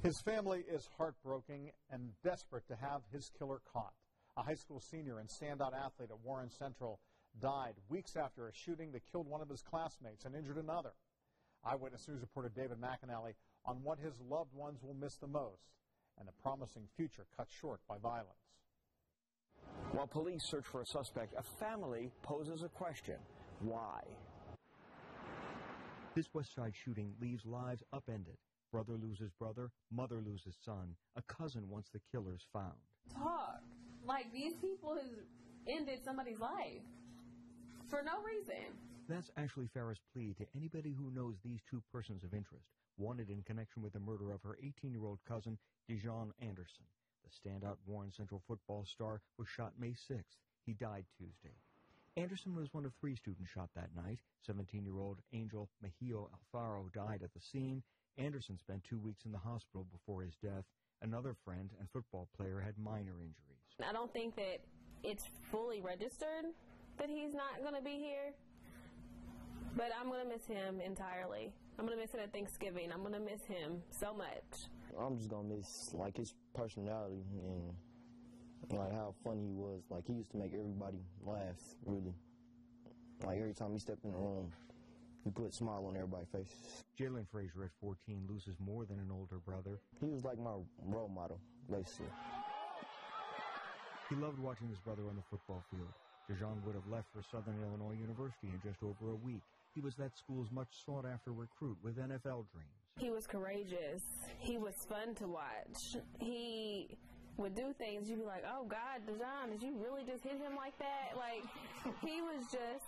His family is heartbroken and desperate to have his killer caught. A high school senior and standout athlete at Warren Central died weeks after a shooting that killed one of his classmates and injured another. Eyewitness News reporter David McAnally on what his loved ones will miss the most and a promising future cut short by violence. While police search for a suspect, a family poses a question. Why? This West Side shooting leaves lives upended. Brother loses brother, mother loses son. A cousin wants the killers found. Talk. Like, these people has ended somebody's life for no reason. That's Ashley Farrah's plea to anybody who knows these two persons of interest, wanted in connection with the murder of her 18-year-old cousin, Dijon Anderson. The standout Warren Central football star was shot May 6th. He died Tuesday. Anderson was one of 3 students shot that night. 17-year-old Angel Mejio Alfaro died at the scene. Anderson spent 2 weeks in the hospital before his death. Another friend and football player had minor injuries. I don't think that it's fully registered that he's not going to be here, but I'm going to miss him entirely. I'm going to miss him at Thanksgiving. I'm going to miss him so much. I'm just going to miss, like, his personality and, like, how funny he was. Like, he used to make everybody laugh, really. Like, every time he stepped in the room, he put a smile on everybody's face. Jalen Frazier, at 14, loses more than an older brother. He was like my role model, basically. He loved watching his brother on the football field. Dijon would have left for Southern Illinois University in just over a week. He was that school's much sought-after recruit with NFL dreams. He was courageous. He was fun to watch. He would do things you'd be like, oh, God, Dijon, did you really just hit him like that? Like, he was just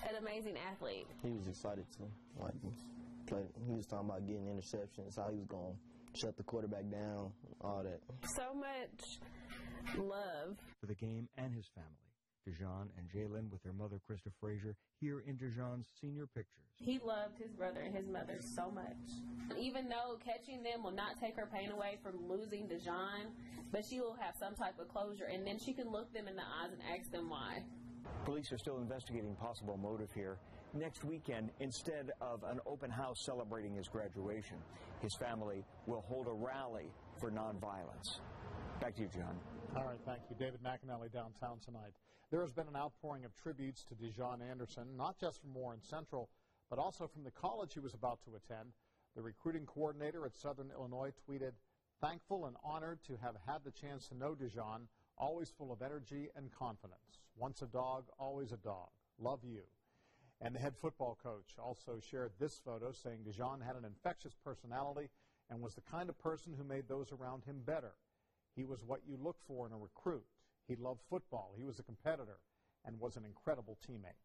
an amazing athlete. He was excited to, like, play. He was talking about getting interceptions, how he was going to shut the quarterback down, all that. So much love for the game and his family. Dijon and Jalen, with their mother, Krista Frazier, here in Dijon's senior pictures. He loved his brother and his mother so much. Even though catching them will not take her pain away from losing Dijon, but she will have some type of closure, and then she can look them in the eyes and ask them why. Police are still investigating possible motive here. Next weekend, instead of an open house celebrating his graduation, his family will hold a rally for nonviolence. Back to you, John. All right, thank you. David McAnally downtown tonight. There has been an outpouring of tributes to Dijon Anderson, not just from Warren Central, but also from the college he was about to attend. The recruiting coordinator at Southern Illinois tweeted, "Thankful and honored to have had the chance to know Dijon, always full of energy and confidence. Once a dog, always a dog. Love you." And the head football coach also shared this photo, saying Dijon had an infectious personality and was the kind of person who made those around him better. He was what you look for in a recruit. He loved football. He was a competitor and was an incredible teammate.